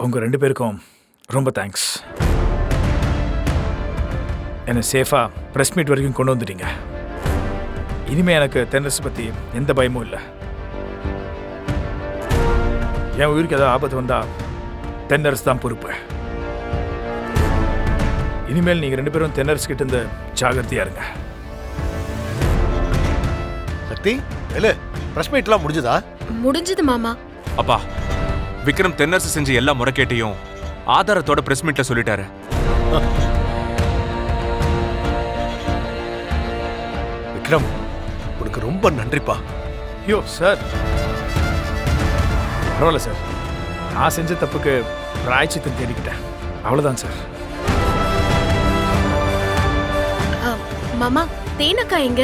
உங்கள் 2 பேருக்கும் ரொம்ப தேங்க்ஸ். என்னை சேஃபாக ப்ரெஸ் மீட் வரைக்கும் கொண்டு வந்துட்டீங்க. இனிமேல் எனக்கு தென்னரசு பற்றி எந்த பயமும் இல்லை. என் உயிருக்கு ஏதாவது ஆபத்து வந்தால் தென்னரசு தான் பொறுப்பு. இனிமேல் நீங்கள் 2 பேரும் தென்னரசு கிட்ட இருந்து ஜாகிரதையா இருங்க. சக்தி, இல்ல பிரஸ் மீட்லாம் முடிஞ்சதா? முடிஞ்சது மாமா. அப்பா, விக்ரம் தென்னரசு செஞ்ச எல்லா முறைகேட்டையும் ஆதாரத்தோட பிரஸ் மீட்ல சொல்லிட்டாரு. விக்ரம், உனக்கு ரொம்ப நன்றிப்பா. ஐயோ சார், பரவாயில்ல சார். நான் செஞ்ச தப்புக்கு பிராயச்சித்தம் தேடிக்கிட்டேன், அவ்வளோதான் சார். மாமா, தேனக்கா எங்க?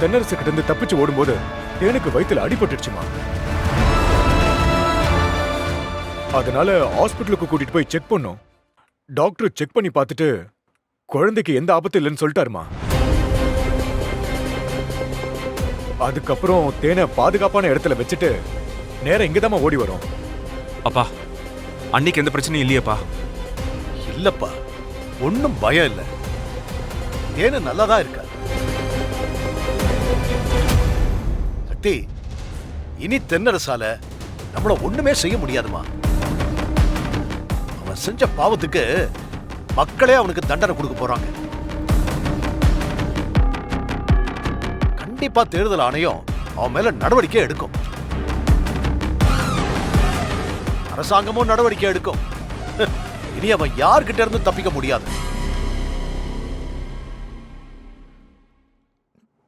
தென்னரசு கிட்ட இருந்து தப்பிச்சு ஓடும்போது தேனுக்கு வயித்துல அடிபட்டுடுச்சுமா. அதனால ஹாஸ்பிட்டலுக்கு கூட்டிட்டு போய் செக் பண்ணோம். டாக்டர் செக் பண்ணி பார்த்துட்டு குழந்தைக்கு எந்த ஆபத்து இல்லைன்னு சொல்லிட்டாருமா. அதுக்கப்புறம் தேனை பாதுகாப்பான இடத்துல வச்சுட்டு நேரம் இங்கதாம்மா ஓடி வரும். அப்பா, அன்னைக்கு எந்த பிரச்சனையும் இல்லையப்பா? இல்லப்பா, ஒன்னும் பயம் இல்ல. தேனு நல்லாதான் இருக்கா. சக்தி, இனி தென்னரசால நம்மள ஒண்ணுமே செய்ய முடியாதுமா. அவன் செஞ்ச பாவத்துக்கு மக்களே அவனுக்கு தண்டனை கொடுக்க போறாங்க. கண்டிப்பா தேர்தல் ஆணையம் அவன் மேல நடவடிக்கை எடுக்கும். அரசாங்கமும் நடவடிக்கை எடுக்கும். இனி அவன் யார்கிட்ட இருந்து தப்பிக்க முடியாது.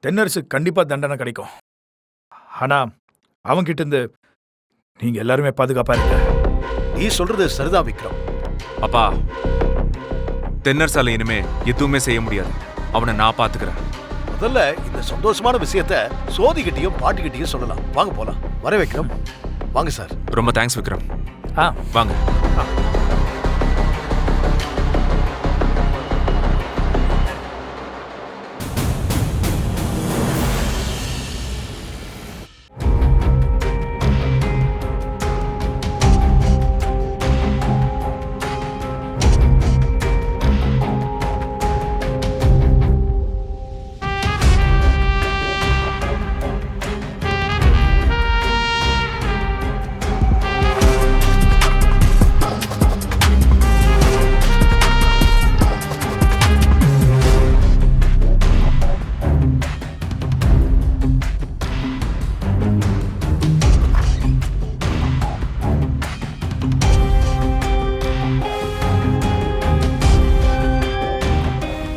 தென்னரசு கண்டிப்பாக தண்டனை கிடைக்கும். ஆனால் அவன்கிட்ட இருந்து நீங்கள் எல்லாருமே பாதுகாப்பாக இருக்க. நீ சொல்றது சரிதான் விக்ரம். அப்பா, தென்னரசால இனிமே எதுவுமே செய்ய முடியாது. அவனை நான் பாத்துக்கிறேன். முதல்ல இந்த சந்தோஷமான விஷயத்த சோதிக்கிட்டையும் பாட்டுக்கிட்டையும் சொல்லலாம். வாங்க போலாம். வர விக்ரம். வாங்க சார். ரொம்ப தேங்க்ஸ் விக்ரம். வாங்க.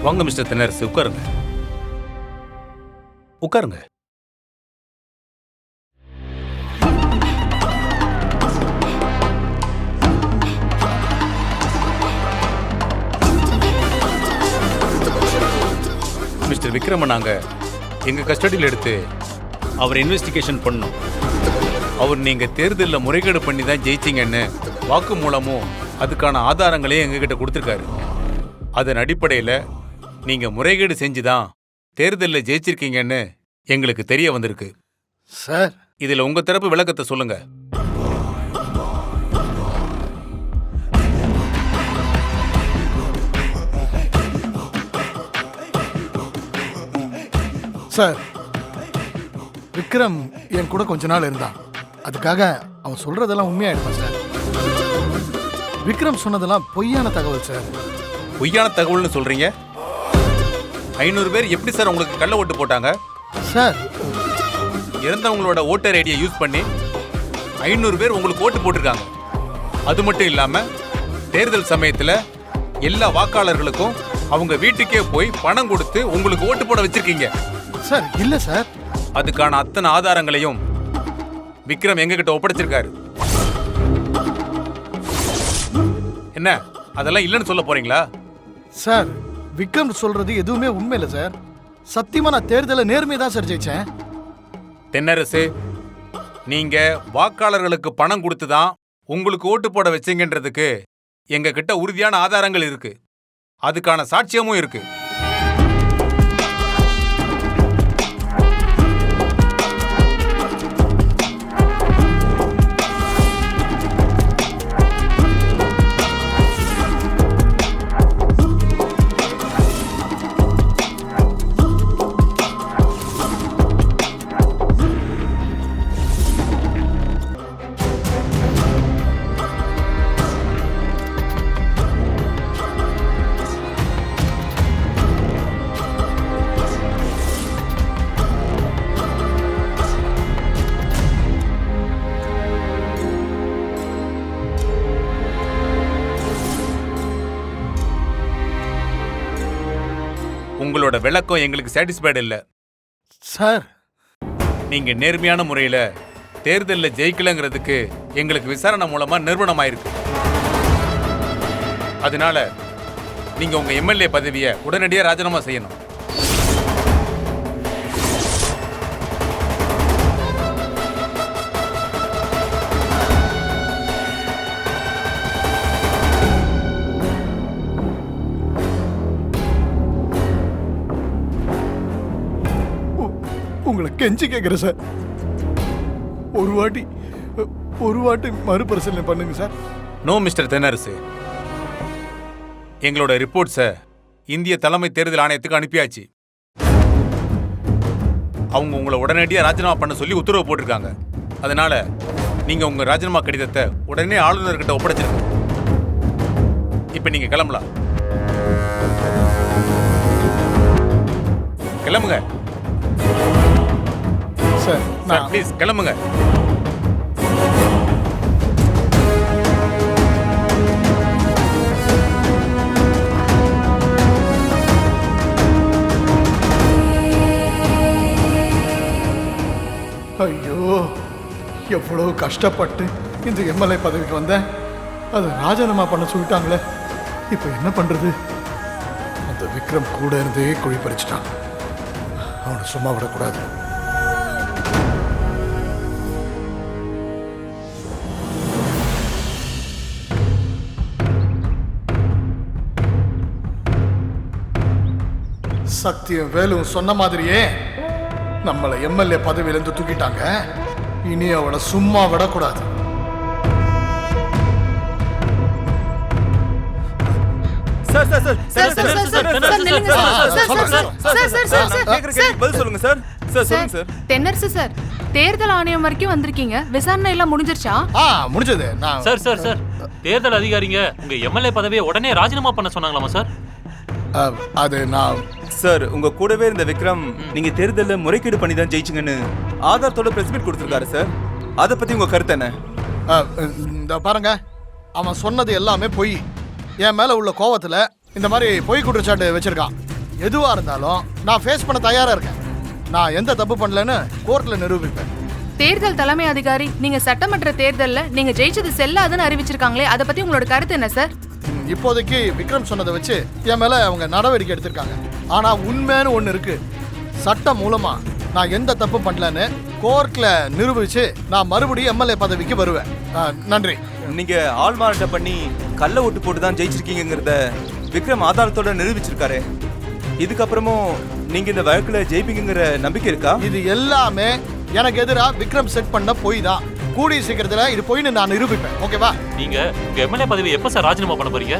வாங்க மிஸ்டர் தென்னரசு, உட்காருங்க. உட்காருங்க. மிஸ்டர் விக்ரம நாங்க எங்க கஸ்டடியில் எடுத்து அவர் இன்வெஸ்டிகேஷன் பண்ணோம். அவர் நீங்க தேர்தலில் முறைகேடு பண்ணி தான் ஜெயிச்சிங்கன்னு வாக்கு மூலமும் அதுக்கான ஆதாரங்களையும் எங்ககிட்ட கொடுத்துருக்காரு. அதன் அடிப்படையில் நீங்க முறைகேடு செஞ்சுதான் தேர்தலில் ஜெயிச்சிருக்கீங்கன்னு எங்களுக்கு தெரிய வந்திருக்கு. சார், இதுல உங்க தரப்பு விளக்கத்தை சொல்லுங்க. சார், விக்ரம் என் கூட கொஞ்ச நாள் இருந்தான். அதுக்காக அவன் சொல்றதெல்லாம் உண்மையாயிடுமா சார்? விக்ரம் சொன்னதெல்லாம் பொய்யான தகவல் சார். பொய்யான தகவல்னு சொல்றீங்க? 500 பேர் எப்படி சார் உங்களுக்கு கள்ள ஓட்டு போட்டாங்க? சார், இறந்தவங்களோட ஓட்டர் ஐடியை யூஸ் பண்ணி 500 பேர் உங்களுக்கு ஓட்டு போட்டிருக்காங்க. அது மட்டும் இல்லாம தேர்தல் சமயத்துல எல்லா வாக்காளர்களுக்கும் அவங்க வீட்டுக்கே போய் பணம் கொடுத்து உங்களுக்கு ஓட்டு போட வச்சிருக்கீங்க. சார் இல்ல சார். அதுக்கான அத்தனை ஆதாரங்களையும் விக்ரம் எங்ககிட்ட ஒப்படைச்சிருக்காரு. என்ன, அதெல்லாம் இல்லைன்னு சொல்ல போறீங்களா? சார், விக்ரம் சொல்றது எதுவுமே உண்மை இல்லை சார். சத்தியமா நான் தேர்தலை நேர்மையை தான் சார் ஜெயிச்சேன். தென்னரசு, நீங்க வாக்காளர்களுக்கு பணம் கொடுத்து தான் உங்களுக்கு ஓட்டு போட வச்சீங்கன்றதுக்கு எங்க கிட்ட உறுதியான ஆதாரங்கள் இருக்கு. அதுக்கான சாட்சியமும் இருக்கு. உங்களோட விளக்கம் எங்களுக்கு சாட்டிஸ்ஃபைடு இல்லை. சார் நீங்க நேர்மையான முறையில தேர்தலில் ஜெயிக்கலங்கிறதுக்கு எங்களுக்கு விசாரணை மூலமா நிரூபணமாயிருக்கு. அதனால நீங்க உங்க எம்எல்ஏ பதவியை உடனடியாக ராஜினாமா செய்யணும். உங்களை கெஞ்சி கேட்குறேன் சார், ஒரு வாட்டி மறுபரிசீலனை பண்ணுங்க சார். நோ மிஸ்டர் தென்னரசு, எங்களோட ரிப்போர்ட்ஸை இந்திய தலைமை தேர்தல் ஆணையத்துக்கு அனுப்பியாச்சு. அவங்க உங்களை உடனடியாக ராஜினாமா பண்ண சொல்லி உத்தரவு போட்டிருக்காங்க. அதனால நீங்க உங்க ராஜினாமா கடிதத்தை உடனே ஆளுநர்கிட்ட ஒப்படைச்சிருங்க. இப்ப நீங்க கிளம்பலாம். கிளம்புங்க சார். சார் ப்ளீஸ் கிளம்புங்க. ஐயோ, எவ்வளவு கஷ்டப்பட்டு இந்த எம்எல்ஏ பதவிக்கு வந்தேன், அதை ராஜினாமா பண்ண சொல்லிட்டாங்களே. இப்போ என்ன பண்றது? அந்த விக்ரம் கூட இருந்தே குழி பறிச்சிட்டான். அவனை சும்மா விடக்கூடாது. சக்தியும் வேலும் சொன்ன மாதிரியே நம்மளை எம்எல்ஏ பதவியிலிருந்து தூக்கிட்டாங்க. இனி அவளை சும்மா விடக்கூடாது. தென்னரசு சார், தேர்தல் ஆணையம் வரைக்கும் வந்திருக்கீங்க. விசாரணை எல்லாம் முடிஞ்சிருச்சா? முடிஞ்சது. நான் சார் தேர்தல் அதிகாரிங்க உங்க எம்எல்ஏ பதவியை உடனே ராஜினாமா பண்ண சொன்னாங்களாமா சார்? அது நான் சார், உங்க கூடவே இருந்த விக்ரம் நீங்க தேர்தலில் முறைகேடு பண்ணி தான் ஜெயிச்சிங்கன்னு ஆதாரத்தோட பிரஸ் மீட் கொடுத்துருக்காரு சார். அதை பத்தி உங்க கருத்து என்ன? இந்த பாருங்க, அவன் சொன்னது எல்லாமே பொய். என் மேல உள்ள கோவத்துல இந்த மாதிரி பொய் குற்றச்சாட்டு வச்சிருக்கான். எதுவா இருந்தாலும் நான் ஃபேஸ் பண்ண தயாரா இருக்கேன். நான் எந்த தப்பு பண்ணலன்னு கோர்ட்ல நிரூபிப்பேன். தேர்தல் தலைமை அதிகாரி, நீங்க சட்டமன்ற தேர்தல்ல நீங்க ஜெயிச்சது செல்லாதுன்னு அறிவிச்சிருக்காங்களே, அதை பத்தி உங்களோட கருத்து என்ன சார்? இப்போதைக்கு விக்ரம் சொன்னதை வச்சு என் மேல அவங்க நடவடிக்கை எடுத்திருக்காங்க. ஆனா உண்மைன்னு ஒண்ணு இருக்கு. சட்டம் மூலமா நான் எந்த தப்பு பண்ணலன்னு கோர்ட்ல நிரூபிச்சு நான் மறுபடியும் எம்எல்ஏ பதவிக்கு வருவேன். நன்றி. நீங்க ஆள் மாறாட்டம் பண்ணி கள்ள ஓட்டு போட்டு தான் ஜெயிச்சிருக்கீங்கிறத விக்ரம் ஆதாரத்தோட நிரூபிச்சிருக்காரு. இதுக்கப்புறமும் நீங்க இந்த வழக்குல ஜெயிப்பீங்கிற நம்பிக்கை இருக்கா? இது எல்லாமே எனக்கு எதிரா விக்ரம் செட் பண்ண பொய் தான். கூடிய சீக்கிரத்துல இது பொய்ன்னு நான் நிரூபிப்பேன். ஓகேவா? நீங்க உங்க எம்எல்ஏ பதவி எப்ப சார் ராஜினாமா பண்ண போறீங்க?